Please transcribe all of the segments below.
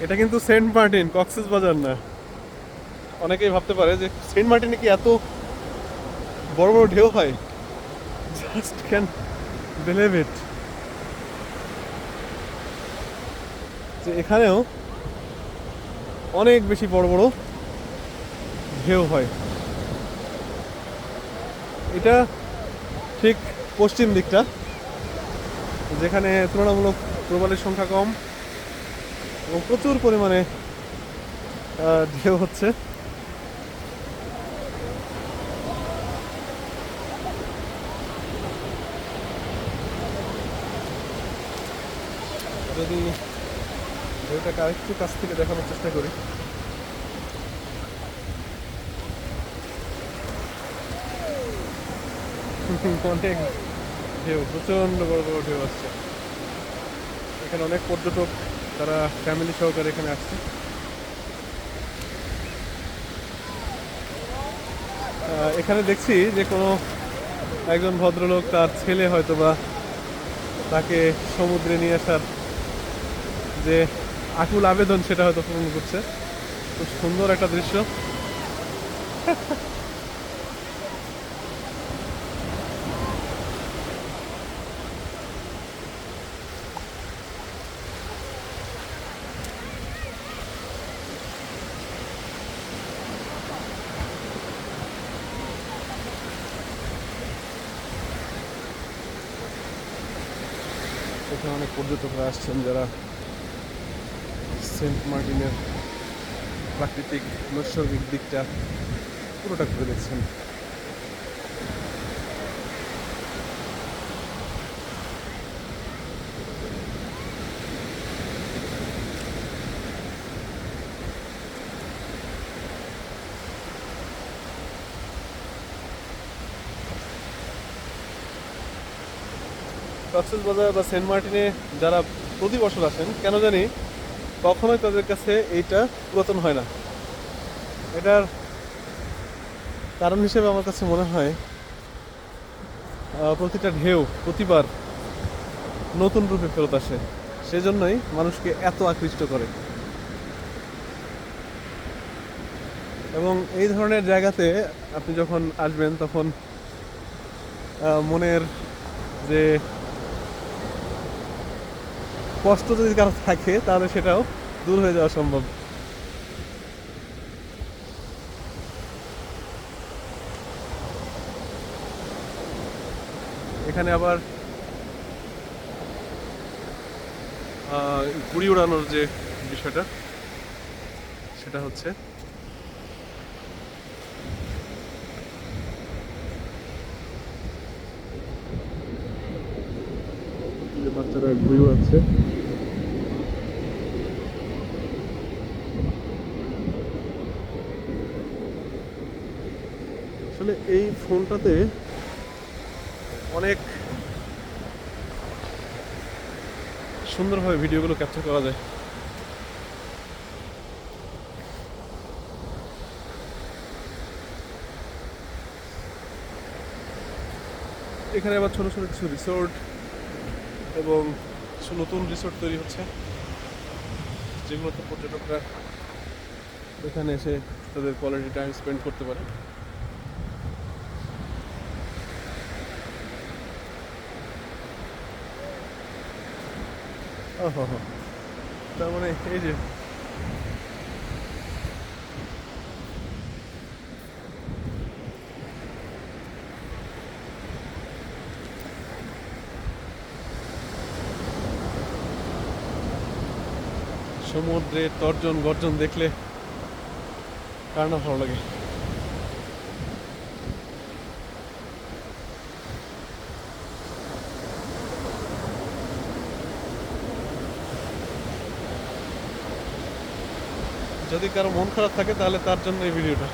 এটা কিন্তু Saint Martin, Cox's Bazar না। অনেকেই ভাবতে পারে যে সেন্ট মার্টিনে কি এত বড় বড় ঢেউ হয়, জাস্ট ক্যান বিলিভ ইট যে এখানেও অনেক বেশি বড় বড় ঢেউ হয়। এটা ঠিক পশ্চিম দিকটা, যেখানে তুলনামূলক প্রবালের সংখ্যা কম এবং প্রচুর পরিমাণে ঢেউ হচ্ছে। যদি ঢেউটাকে আরেকটু কাছ থেকে দেখানোর চেষ্টা করি, অনেক ঢেউ, প্রচণ্ড বড় বড় ঢেউ আসছে। এখানে অনেক পর্যটক, তারা ফ্যামিলি সহকারে এখানে আসছে। এখানে দেখছি যে কোনো একজন ভদ্রলোক তার ছেলে হয়তো বা তাকে সমুদ্রে নিয়ে আসার যে আকুল আবেদন, সেটা হয়তো পূরণ করছে। খুব সুন্দর একটা দৃশ্য। এখানে অনেক পর্যটকরা আসছেন যারা সেন্ট মার্টিনের প্রাকৃতিক নৈসর্গিক দিকটা পুরোটা ঘুরে দেখছেন। কক্সবাজার বা সেন্ট মার্টিনে যারা প্রতি বছর আসেন, কেন জানি কখনোই তাদের কাছে এইটা পুরাতন হয় না। এটার কারণ হিসেবে আমার কাছে মনে হয় প্রতিটা ঢেউ প্রতিবার নতুন রূপে ফেরত আসে, সেজন্যই মানুষকে এত আকৃষ্ট করে। এবং এই ধরনের জায়গাতে আপনি যখন আসবেন তখন মনের যে কষ্ট যদি কারো থাকে তাহলে সেটাও দূর হয়ে যাওয়া সম্ভব। এখানে আবার ঘুড়ি উড়ানোর যে বিষয়টা, সেটা হচ্ছে যে বাচ্চারা ঘুড়ি উড়াচ্ছে। আসলে এই ফোনটাতে অনেক সুন্দরভাবে ভিডিওগুলো ক্যাপচার করা যায়। এখানে আবার ছোট ছোট কিছু রিসোর্ট এবং কিছু নতুন রিসোর্ট তৈরি হচ্ছে, যেগুলোতে পর্যটকরা এখানে এসে তাদের কোয়ালিটি টাইম স্পেন্ড করতে পারে। ওহো, তার মানে এই যে সমুদ্রের তর্জন গর্জন দেখলে কার না ভালো লাগে। যদি কারো মন খারাপ থাকে তাহলে তার জন্য এই ভিডিওটা।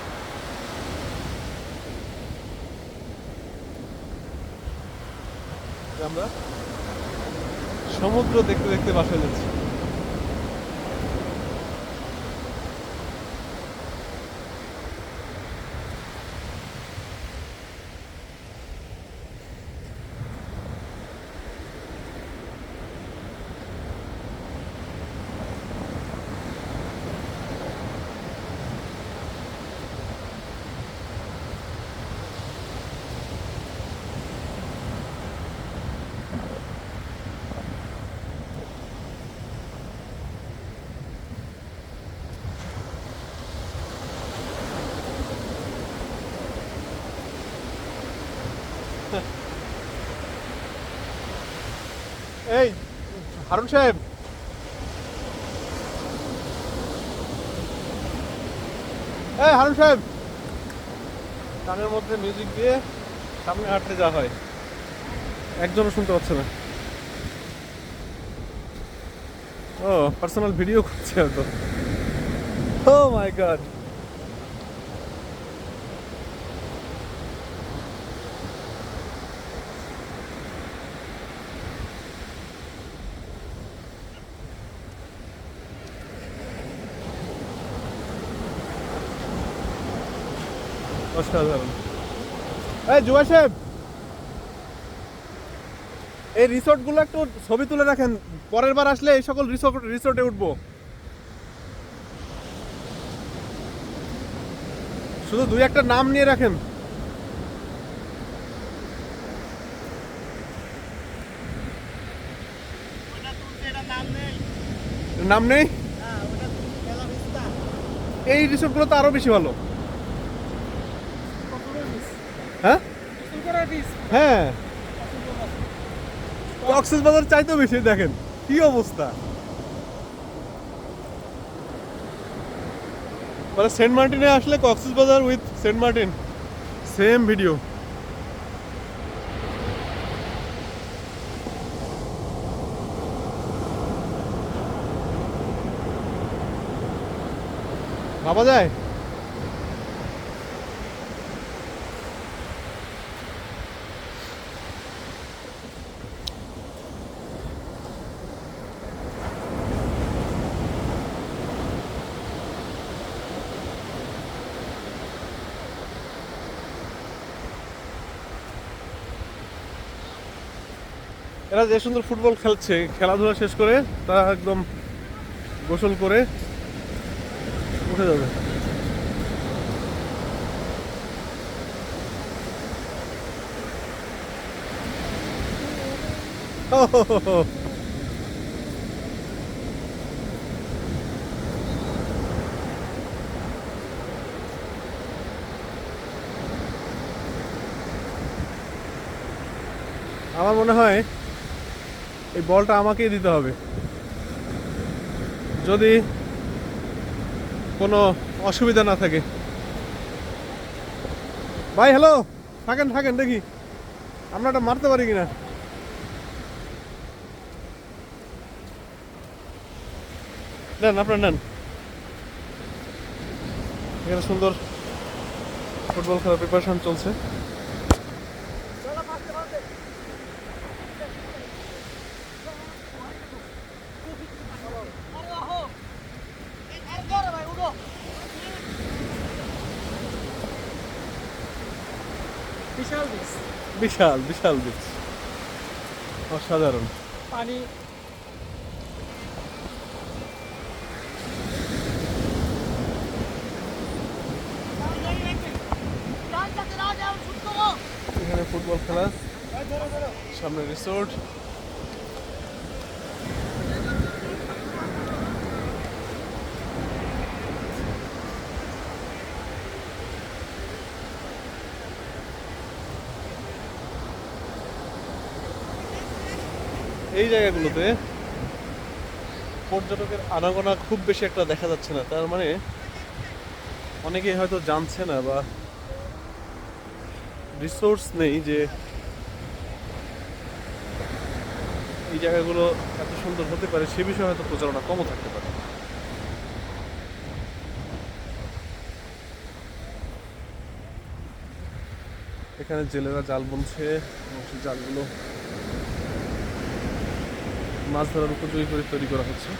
আমরা সমুদ্র দেখতে দেখতে বাসায় যাচ্ছি। এই হারুন সাহেব, এই হারুন সাহেব, কানের মধ্যে মিউজিক দিয়ে সামনে হাঁটতে যাওয়া হয়, একজনও শুনতে পাচ্ছে না। ও পার্সোনাল ভিডিও করছে হয়তো। ও মাই গড, অসাধারণ। এই জুয়া সাহেব, এই রিসোর্টগুলো একটু ছবি তুলে রাখেন, পরের বার আসলে এই সকল রিসোর্টে উঠবো। শুধু দুই একটা নাম নিয়ে রাখেন। নাম নেই, এই রিসোর্টগুলো তো আরো বেশি ভালো। হ্যাঁ হ্যাঁ, কক্সবাজার চাইতেও বেশি। দেখেন কি অবস্থা, মানে সেন্ট মার্টিনে আসলে Cox's Bazar with Saint Martin same video. ভাবা যায়। এরা যে সুন্দর ফুটবল খেলছে, খেলাধুলা শেষ করে তারা একদম গোসল করে উঠে যাবে। আমার মনে হয় এই বলটা আমাকেই দিতে হবে, যদি কোনো অসুবিধা না থাকে। ভাই হ্যালো, থাকেন থাকেন, দেখি আমরা এটা মারতে পারি কিনা। নেন, আপনার নেন। এখানে সুন্দর ফুটবল খেলার প্রিপারেশন চলছে। বিশাল বিশাল বিচ, অসাধারণ পানি। এখানে ফুটবল খেলা, সামনে রিসোর্ট। এই জায়গাগুলোতে পর্যটকের আনাগোনা খুব বেশি একটা দেখা যাচ্ছে না, তার মানে অনেকেই হয়তো জানছে না বা রিসোর্স নেই যে এই জায়গাগুলো এত সুন্দর হতে পারে, সে বিষয়ে হয়তো প্রচারণা কমও থাকতে পারে। এখানে জেলেরা জাল বুনছে এবং সেই জালগুলো মাছ ধরার উপযোগী করে তৈরি করা হচ্ছে।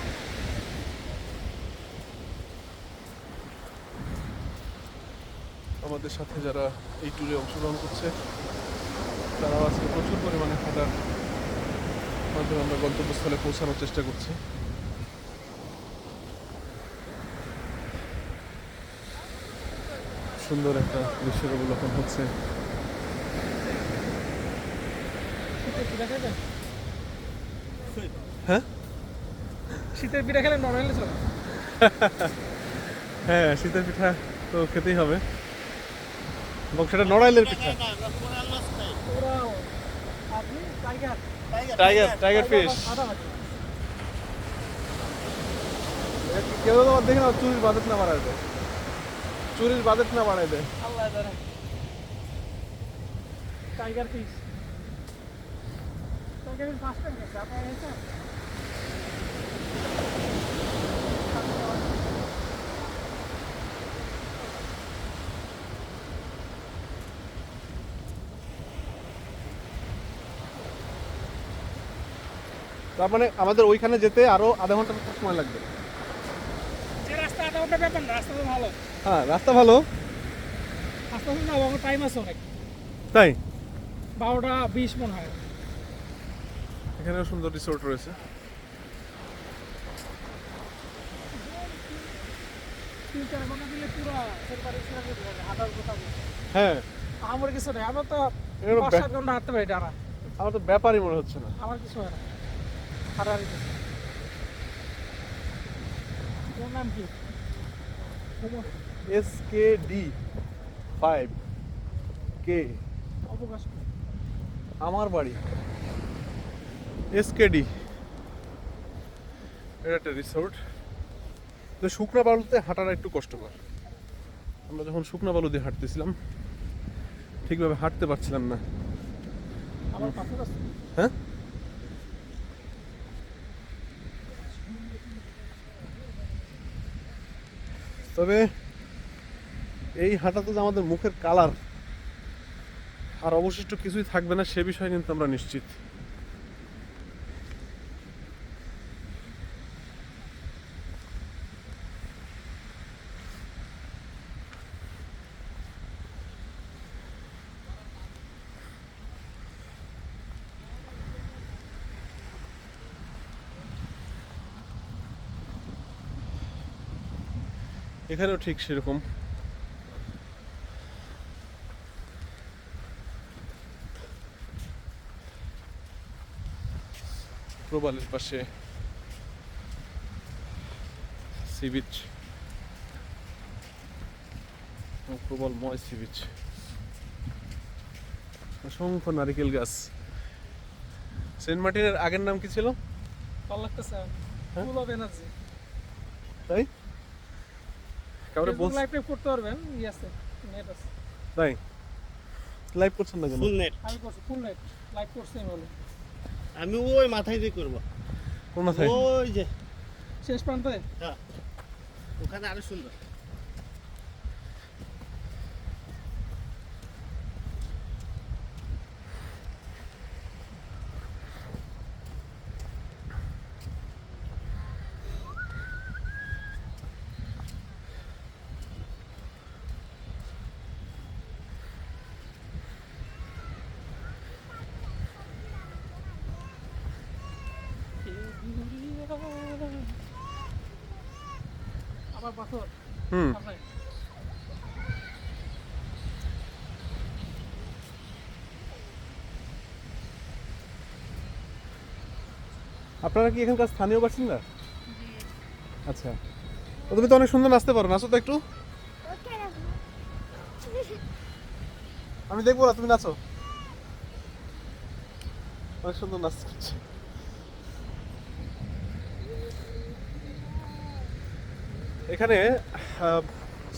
আমাদের সাথে যারা এই ট্যুরে অংশগ্রহণ করছে তারাও আজকে প্রচুর পরিমাণে হাঁটার মাধ্যমে আমরা গন্তব্যস্থলে পৌঁছানোর চেষ্টা করছি। সুন্দর একটা দৃশ্যের অবলোকন হচ্ছে। হ্যাঁ, শীতের পিঠা খেলে নরমালি চলে। হ্যাঁ শীতের পিঠা তো খেতেই হবে, এবং সেটা নড়াইলের পিঠা। আপনি টাইগার ফিশ। আধা ভাজি। কেউ তো আমার দেখে না চুরির বাজেট না বাড়ায় দেয়, চুরির বাজেট না বাড়ায় দেয়। আল্লাহ জানে। Tiger fish. Tiger fish first time গেছে, আপনারা গেছেন? তার মানে আমাদের ওইখানে যেতে আরো আধা ঘন্টা সময় লাগবে। যে রাস্তা আধা ঘন্টা ব্যাপার না, রাস্তা তো ভালো। হ্যাঁ রাস্তা ভালো, রাস্তা তো না, আমার টাইম আছে অনেক। তাই 12:20 মনে হয়। এখানেও সুন্দর রিসোর্ট রয়েছে। 3-4 ঘন্টা দিলে পুরো সেরবারে সিরাজ যেতে পারবে, হাঁটার কথা বলছি। হ্যাঁ আমার কিছু নেই, আমার তো এগুলো 5-7 ঘন্টা হাঁটতে পারি টানা। আমার তো ব্যাপারই মনে হচ্ছে না। আমার কিছু হয় না, হাঁটাহাঁটি কিছু। ওর নাম কি? SKD5K অবকাশ। আমার বাড়ি SKD। এটা একটা রিসোর্ট। তো শুকনা বালুতে হাঁটাটা একটু কষ্টকর। আমরা যখন শুকনা বালু দিয়ে হাঁটতেছিলাম ঠিকভাবে হাঁটতে পারছিলাম না। আমার পাথর আছে। হ্যাঁ তবে এই হাঁটাতে যে আমাদের মুখের কালার আর অবশিষ্ট কিছুই থাকবে না সে বিষয়ে কিন্তু আমরা নিশ্চিত। এখানেও ঠিক সেরকম। প্রবালের পাশে সি বিচ, প্রবলময় সি বিচ, অসংখ্য নারিকেল গাছ। সেন্ট মার্টিনের আগের নাম কি ছিল? ভালো লাগতেছে। হ্যাঁ? Full of energy. তাই কাউরে বলছ? লাইভ করতে পারবেন, ই আছে, নেট আছে। তাই লাইভ করছেন না কেন? ফুল নেট আমি করছি ফুল নেট, লাইভ করছি আমি বলে। আমি ওই মাথায় দিয়ে করবো, কোন মাথায়? ওই যে শেষ প্রান্তে হ্যাঁ, ওখানে আরো সুন্দর। আবার পাথর। হুম আপনার আপনারা কি এখানকার স্থানীয় বাসিন্দা? আচ্ছা, তো তুমি তো অনেক সুন্দর নাচতে পারো, নাচো তো একটু। আমি দেখবো না, তুমি নাচো, অনেক সুন্দর নাচ করছে। এখানে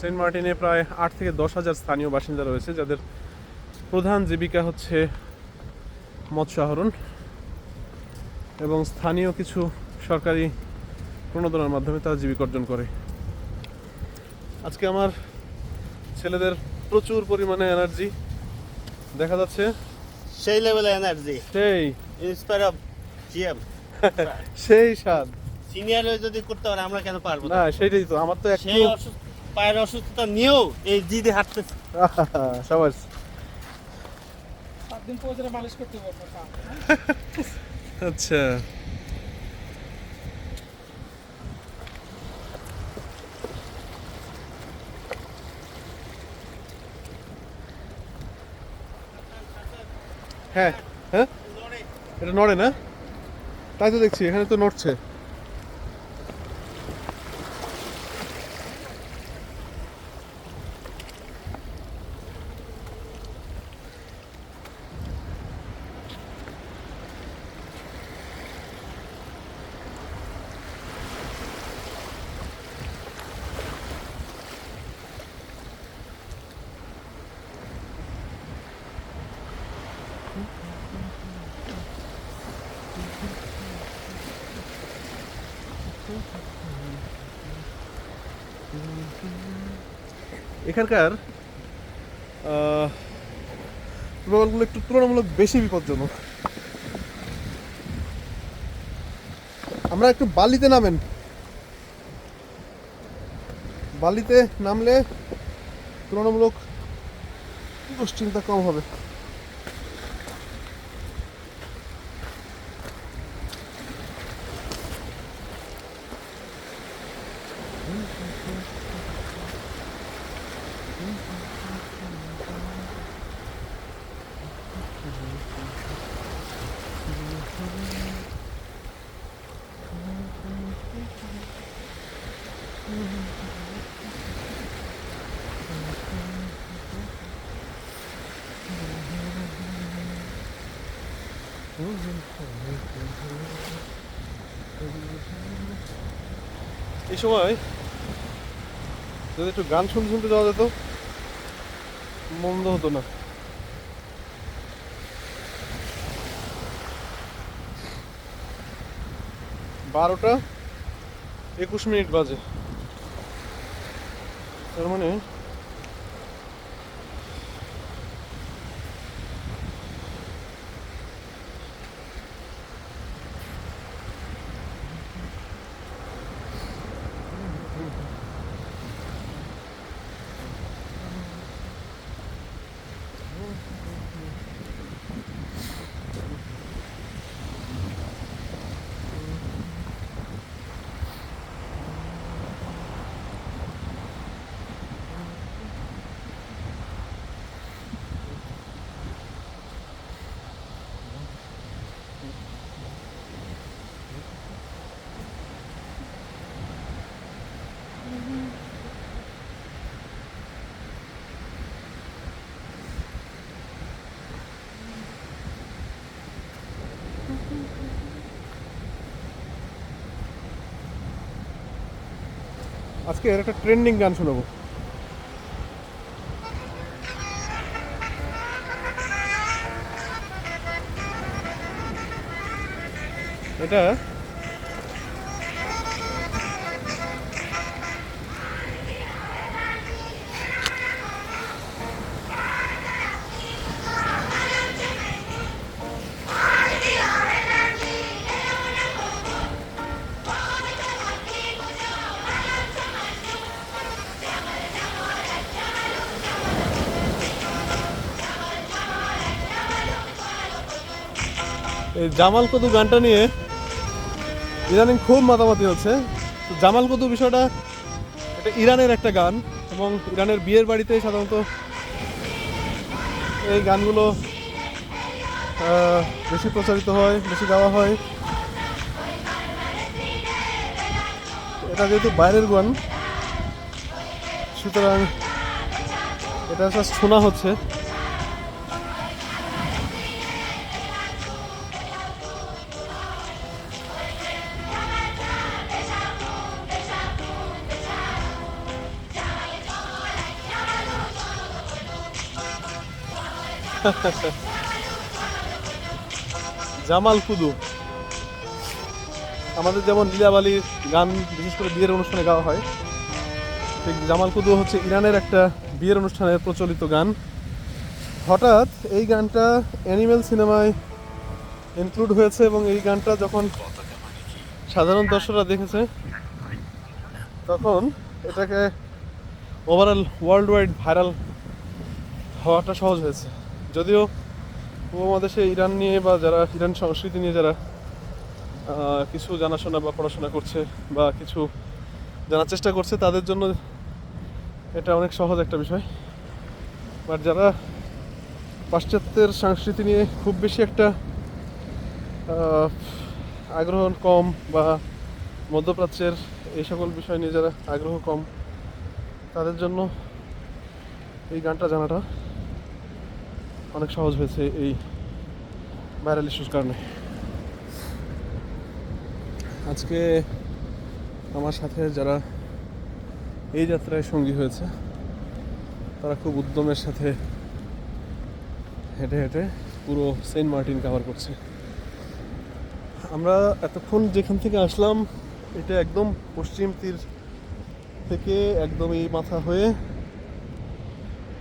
সেন্ট মার্টিনে প্রায় 8 থেকে 10 হাজার স্থানীয় বাসিন্দা রয়েছে, যাদের প্রধান জীবিকা হচ্ছে মৎস্য আহরণ এবং স্থানীয় কিছু সরকারি প্রণোদনার মাধ্যমে তারা জীবিকা অর্জন করে। আজকে আমার ছেলেদের প্রচুর পরিমাণে এনার্জি দেখা যাচ্ছে, সেই লেভেলে এনার্জি, সেই ইন্সপায়ার অফ জিএম। সেই স্বাদ। সিনিয়র যদি করতে পারে আমরা কেন পারবো না না? সেটাই তো, আমার তো একটু সেই পায়ের অসুস্থতা নিয়েও এই জিদে হাঁটতেছে। সবার 7 দিন পরে মালিশ করতে পারবো পা। আচ্ছা। হ্যাঁ হ্যাঁ এটা নড়ে না, তাই তো দেখছি এখানে তো নড়ছে। এখানকার প্রবালগুলো একটু তুলনামূলক বেশি বিপজ্জনক। আমরা একটু বালিতে নামেন, বালিতে নামলে তুলনামূলক দুশ্চিন্তা কম হবে। এই সময় যদি একটু গান শুনতে শুনতে যাওয়া যেত মন্দ হতো না। 12:21 বাজে, তার মানে আজকে এর একটা ট্রেন্ডিং গান শোনাবো। এটা এই জামাল কদু গানটা নিয়ে ইদানিং খুব মাতামাতি হচ্ছে। তো জামাল কদু বিষয়টা এটা ইরানের একটা গান এবং ইরানের বিয়ের বাড়িতে সাধারণত এই গানগুলো বেশি প্রচারিত হয়, বেশি গাওয়া হয়। এটা যেহেতু বাইরের গান সুতরাং এটা জাস্ট শোনা হচ্ছে। জামাল কুদু আমাদের যেমন লীলাবালির গান বিশেষ করে বিয়ের অনুষ্ঠানে গাওয়া হয়, ঠিক জামাল কুদু হচ্ছে ইরানের একটা বিয়ের অনুষ্ঠানের প্রচলিত গান। হঠাৎ এই গানটা অ্যানিমেল সিনেমায় ইনক্লুড হয়েছে এবং এই গানটা যখন সাধারণ দর্শকরা দেখেছে তখন এটাকে ওভারঅল ওয়ার্ল্ড ওয়াইড ভাইরাল হওয়াটা সহজ হয়েছে। যদিও উপমহাদেশে ইরান নিয়ে বা যারা ইরান সংস্কৃতি নিয়ে যারা কিছু জানাশোনা বা পড়াশোনা করছে বা কিছু জানার চেষ্টা করছে তাদের জন্য এটা অনেক সহজ একটা বিষয়। বাট যারা পাশ্চাত্যের সংস্কৃতি নিয়ে খুব বেশি একটা আগ্রহ কম বা মধ্যপ্রাচ্যের এই সকল বিষয় নিয়ে যারা আগ্রহ কম তাদের জন্য এই গানটা জানাটা অনেক সহজ হয়েছে এই ভাইরাল ইস্যুর কারণে। আজকে আমার সাথে যারা এই যাত্রায় সঙ্গী হয়েছে তারা খুব উদ্যমের সাথে হেঁটে হেঁটে পুরো সেন্ট মার্টিন কভার করছে। আমরা এতক্ষণ যেখান থেকে আসলাম এটা একদম পশ্চিম তীর থেকে একদম এই মাথা হয়ে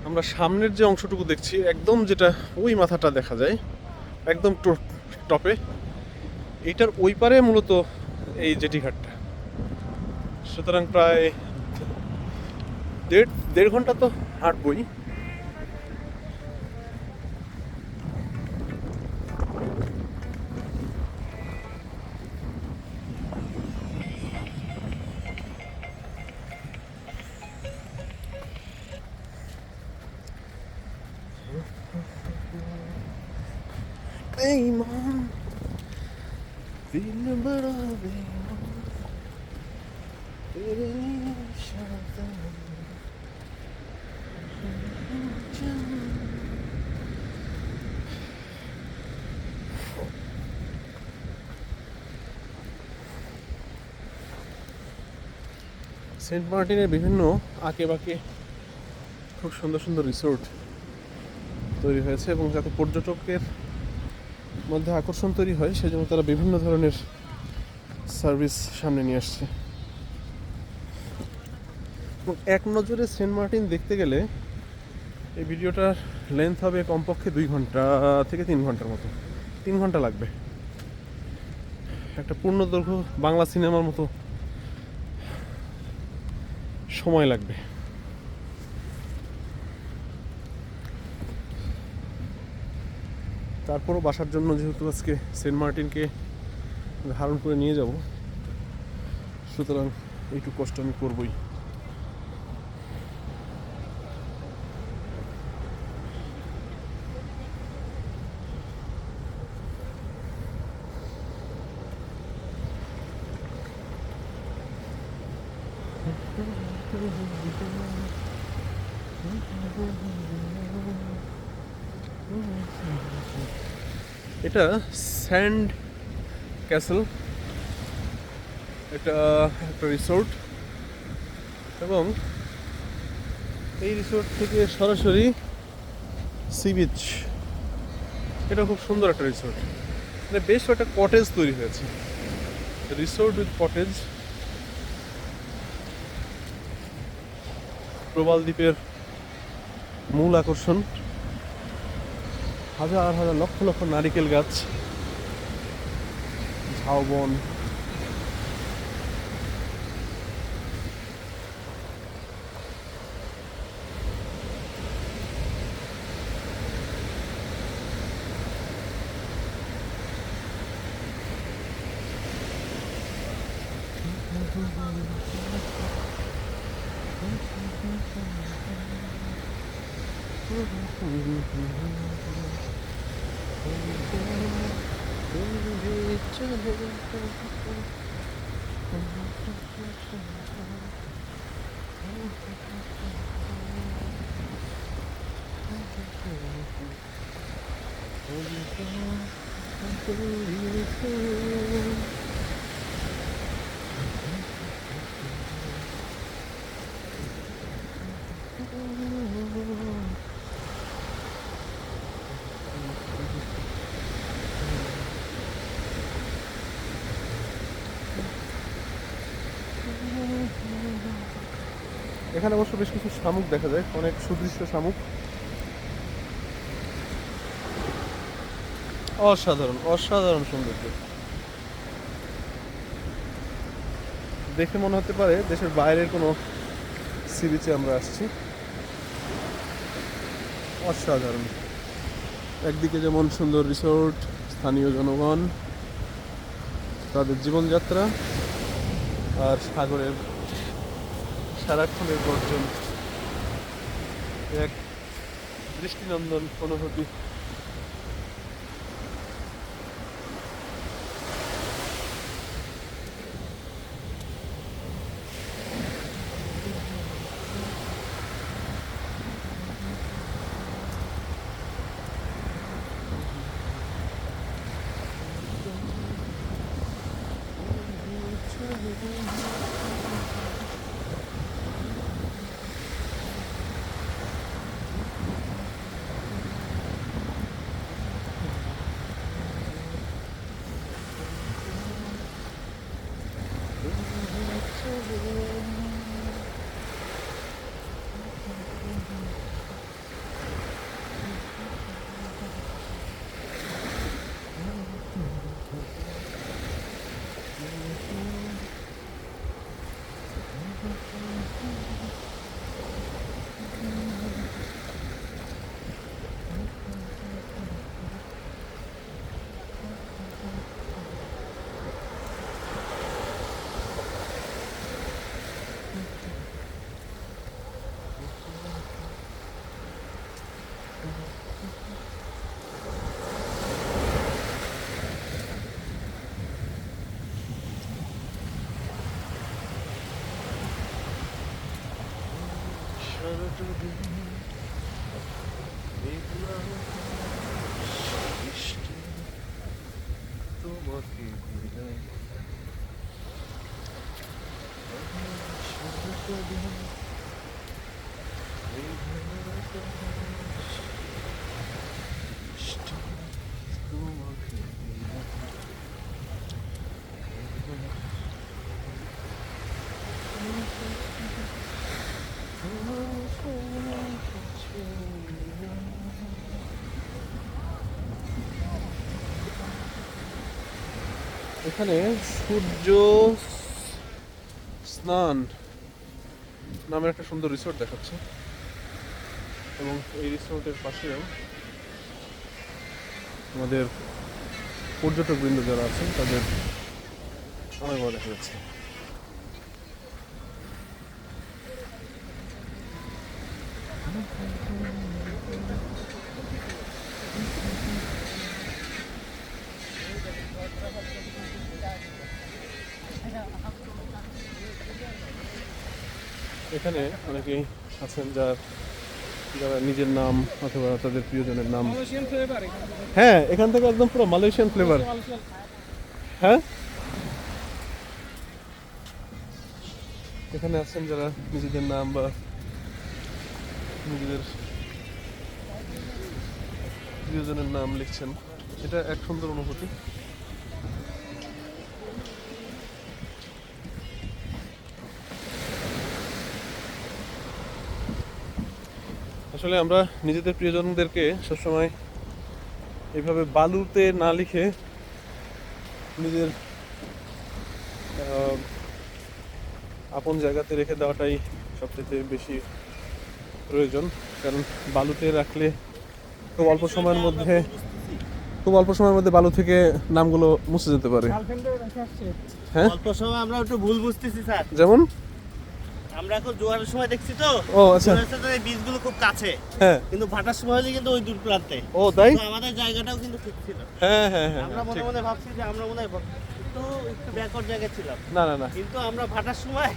আমরা সামনের যে অংশটুকু দেখছি একদম যেটা ওই মাথাটা দেখা যায় একদম টপে, এইটার ওই পারে মূলত এই জেটি ঘাটটা। সুতরাং প্রায় দেড় ঘন্টা তো হাঁটবই। बेईमान दिल बड़ा बेईमान तेरे इशारे সেন্ট মার্টিনের বিভিন্ন আঁকে বাঁকে খুব সুন্দর সুন্দর রিসোর্ট তৈরি হয়েছে এবং যাতে পর্যটকের মধ্যে আকর্ষণ তৈরি হয় সেজন্য তারা বিভিন্ন ধরনের সার্ভিস সামনে নিয়ে আসছে। এবং এক নজরে সেন্ট মার্টিন দেখতে গেলে এই ভিডিওটার লেন্থ হবে কমপক্ষে 2 ঘন্টা থেকে 3 ঘন্টার মতো, 3 ঘন্টা লাগবে। একটা পূর্ণদৈর্ঘ্য বাংলা সিনেমার মতো সময় লাগবে। তারপরও বাসার জন্য যেহেতু আজকে সেন্ট মার্টিনকে ধারণ করে নিয়ে যাব, সুতরাং এইটুকু কষ্ট আমি করবই। এটা স্যান্ড ক্যাসেল, এটা একটা রিসোর্ট এবং এই রিসোর্ট থেকে সরাসরি সি বিচ। এটা খুব সুন্দর একটা রিসোর্ট, মানে বেশ একটা কটেজ তৈরি হয়েছে, রিসোর্ট উইথ কটেজ। প্রবাল দ্বীপের মূল আকর্ষণ হাজার হাজার লক্ষ লক্ষ নারিকেল গাছ, ঝাউবন, এখানে অবশ্য বেশ কিছু শামুক দেখা যায়, অনেক সুদৃশ্য শামুক। অসাধারণ অসাধারণ সৌন্দর্য, দেখে মনে হতে পারে দেশের বাইরের কোনো সি বিচে আমরা আসছি। অসাধারণ, একদিকে যেমন সুন্দর রিসোর্ট, স্থানীয় জনগণ, তাদের জীবনযাত্রা, আর সাগরের সারাক্ষণের গর্জন, এক দৃষ্টিনন্দন অনুভূতি। এখানে সূর্য স্নান নামের একটা সুন্দর রিসোর্ট দেখাচ্ছে, এবং এই রিসোর্টের পাশেও আমাদের পর্যটক বৃন্দ যারা আছেন তাদের অনেক বড় দেখা যাচ্ছে। এখানে অনেকেই আছেন যারা নিজের নাম অথবা তাদের প্রিয়জনের নাম, মালয়েশিয়ান ফ্লেভার হ্যাঁ এখান থেকে একদম পুরো মালয়েশিয়ান ফ্লেভার। হ্যাঁ, এখানে আছেন যারা নিজেদের নাম বা নিজেদের প্রিয়জনের নাম লিখছেন, এটা এক সুন্দর অনুভূতি। আসলে আমরা নিজেদের প্রিয়জনদেরকে সবসময় এইভাবে বালুতে না লিখে নিজের আপন জায়গাতে রেখে দেওয়াটাই সবচেয়ে বেশি প্রয়োজন, কারণ বালুতে রাখলে খুব অল্প সময়ের মধ্যে বালু থেকে নামগুলো মুছে যেতে পারে। গার্লফ্রেন্ডে রেখে আসছে। হ্যাঁ, অল্প সময় আমরা একটু ভুল বুঝতেছি স্যার। যেমন আমরা এখন জোয়ারের সময় দেখছি তো, ও আচ্ছা, জোয়ারের সাথে এই বীজগুলো খুব কাছে, হ্যাঁ, কিন্তু ভাটার সময় হলে কিন্তু ওই দূর প্রান্তে। ও তাই, তো আমাদের জায়গাটাও কিন্তু ঠিক ছিল। হ্যাঁ হ্যাঁ হ্যাঁ, আমরা মনে ঠিক। মনে ভাবছি যে আমরা মনে হয় একটু ব্যাকওয়ার্ড জায়গায় ছিলাম, না না না, কিন্তু আমরা ভাটার সময়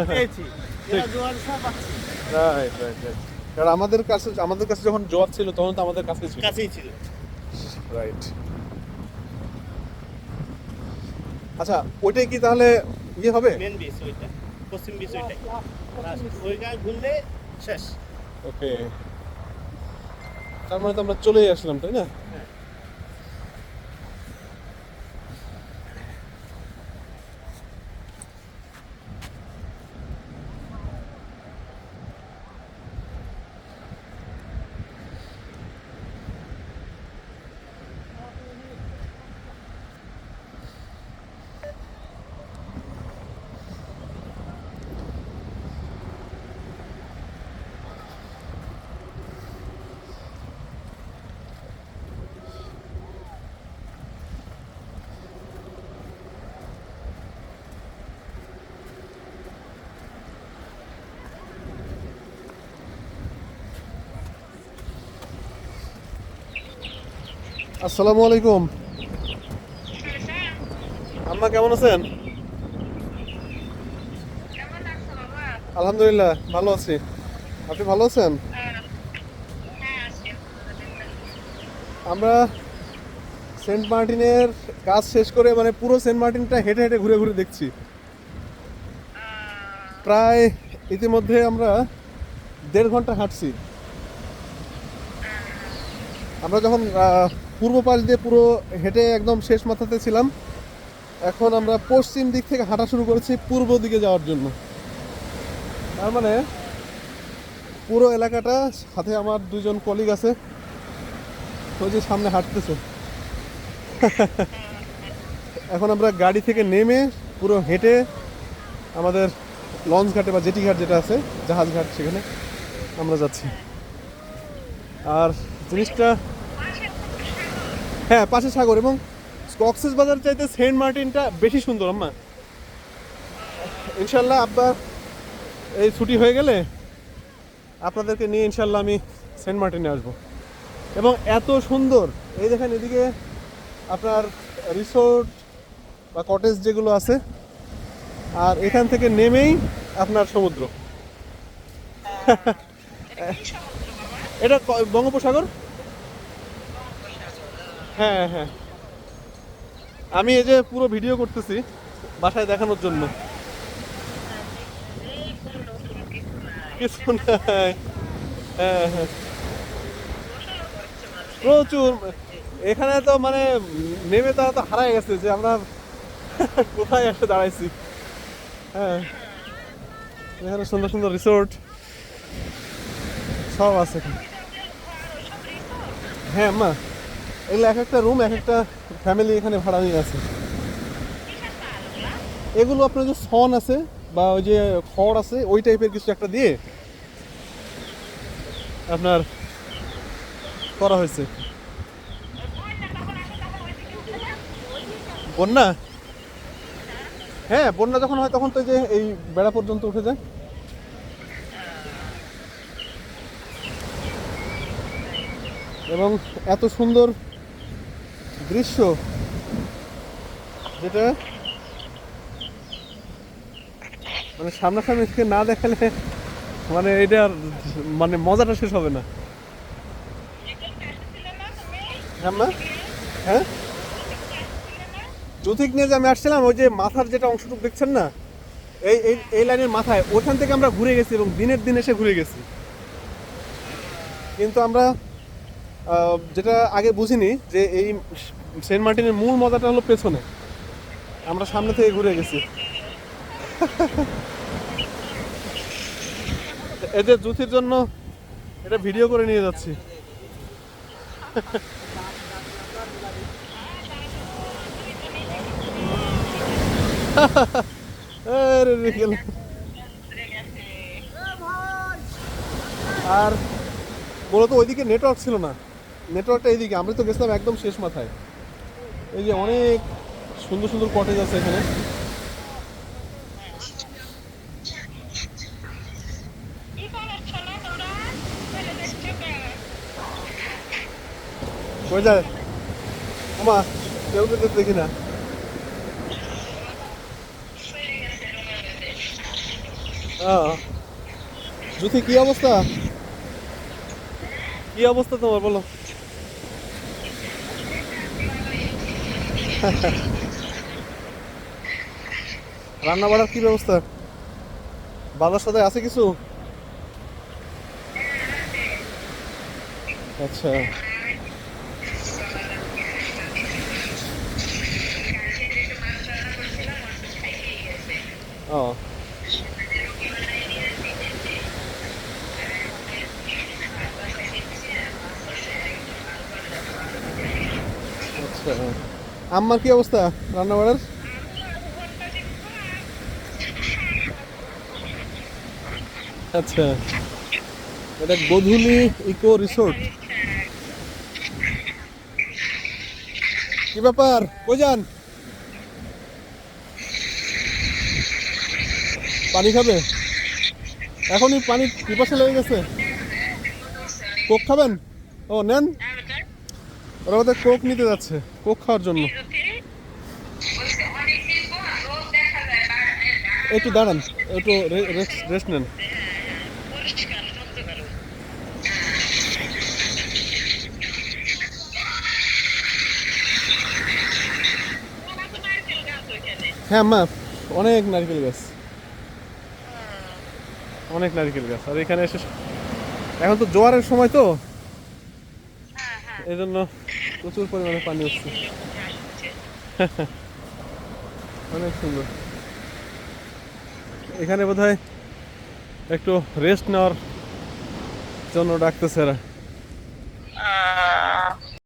পেয়েছি, এরা জোয়ারের সময় পাচ্ছি, রাইট রাইট রাইট, কারণ আমাদের কাছে যখন জোয়ার ছিল তখন তো আমাদের কাছে ছিল, কাছেই ছিল। রাইট। আচ্ছা, ওইটাই কি তাহলে ইয়ে হবে? মেন বিচ ওইটা, পশ্চিম বিচ ওইটাই, ওই গায়ে ঘুরলে শেষ। ওকে, তার মানে তো আমরা চলেই আসলাম, তাই না? আসসালামু আলাইকুম, আম্মা কেমন আছেন? আলহামদুলিল্লাহ ভালো আছি, আপনি ভালো আছেন? আমরা সেন্ট মার্টিনের কাজ শেষ করে মানে পুরো সেন্ট মার্টিনটা হেঁটে হেঁটে ঘুরে ঘুরে দেখছি। প্রায় ইতিমধ্যে আমরা 1.5 ঘন্টা হাঁটছি। আমরা যখন পূর্ব পাশ দিয়ে পুরো হেঁটে একদম শেষ মাথাতে ছিলাম, এখন আমরা পশ্চিম দিক থেকে হাঁটা শুরু করেছি পূর্ব দিকে যাওয়ার জন্য। তার মানে পুরো এলাকাটা, সাথে আমার 2জন কলিগ আছে, ওই যে সামনে হাঁটতেছে। এখন আমরা গাড়ি থেকে নেমে পুরো হেঁটে আমাদের লঞ্চ ঘাটে বা জেটি ঘাট যেটা আছে, জাহাজ ঘাট, সেখানে আমরা যাচ্ছি। আর জিনিসটা, হ্যাঁ পাশে সাগর, এবং কক্সবাজার চাইতে সেন্ট মার্টিনটা বেশি সুন্দর আম্মা। ইনশাল্লাহ আব্বা এই ছুটি হয়ে গেলে আপনাদেরকে নিয়ে ইনশাল্লাহ আমি সেন্ট মার্টিনে আসবো, এবং এত সুন্দর। এই দেখেন এদিকে আপনার রিসোর্ট বা কটেজ যেগুলো আছে, আর এখান থেকে নেমেই আপনার সমুদ্র। এটা বঙ্গোপসাগর। হ্যাঁ হ্যাঁ, আমি এই যে পুরো ভিডিও করতেছি বাসায় দেখানোর জন্য। কিছু নাই। হ্যাঁ হ্যাঁ, প্রচুর। এখানে তো মানে নেমে তারা তো হারায় গেছে যে আমরা কোথায় এসে দাঁড়াইছি। হ্যাঁ, এখানে সুন্দর সুন্দর রিসোর্ট সব আছে। হ্যাঁ মা, এগুলো এক একটা রুম এক একটা ফ্যামিলি এখানে ভাড়া নিয়ে আছে। এগুলো আপনার যে সন আছে বা ওই যে খড় আছে ওই টাইপের কিছু একটা দিয়ে আপনার করা হয়েছে। বন্যা, হ্যাঁ বন্যা যখন হয় তখন তো এই যে এই বেড়া পর্যন্ত উঠে যায়। এবং এত সুন্দর দৃশ্য যেটা মানে সামনাসামনি থেকে না দেখালে মানে এটার মানে মজাটা শেষ হবে না। হ্যাঁ মা, হ্যাঁ যৌথিক নিয়ে যে আমি আসছিলাম, ওই যে মাথার যেটা অংশটুকু দেখছেন না, এই এই এই লাইনের মাথায় ওইখান থেকে আমরা ঘুরে গেছি এবং দিনের দিন এসে ঘুরে গেছি। কিন্তু আমরা যেটা আগে বুঝিনি যে এই সেন্ট মার্টিনের মূল মজাটা হলো পেছনে, আমরা সামনে থেকে ঘুরে গেছি। এদের জুথির জন্য এটা ভিডিও করে নিয়ে যাচ্ছি। আরে রে গেল। আর মূলত ওইদিকে নেটওয়ার্ক ছিল না, নেটওয়ার্কটা এইদিকে। আমরা তো গেছিলাম একদম শেষ মাথায়। এই যে অনেক সুন্দর সুন্দর কটেজ আছে এখানে। কই যায় আমা, কেউ কিন্তু দেখি না। জুথি কি অবস্থা, কি অবস্থা তোমার বলো? রান্না বাড়ার কি ব্যবস্থা? বাজার সাথে আছে কিছু? আচ্ছা, ও আচ্ছা। আম্মার কি অবস্থা রান্না বাড়ার? আচ্ছা, এটা গোধূলি ইকো রিসোর্ট। কি ব্যাপার, কই যান? পানি খাবে? এখনই পানি পিপাসা লেগে গেছে। কোক খাবেন? ও নেন, ওরা বোধহয় কোক নিতে যাচ্ছে, কোক খাওয়ার জন্য। একটু দাঁড়ান, একটু রেস্ট নেন। হ্যাঁ মা, অনেক নারকেল গাছ, অনেক নারকেল গাছ। আর এখানে এসে এখন তো জোয়ারের সময় তো এই জন্য প্রচুর পরিমাণে পানি হচ্ছে। অনেক সুন্দর। এখানে বোধহয় একটু রেস্ট নেওয়ার জন্য ডাকতেছে এরা।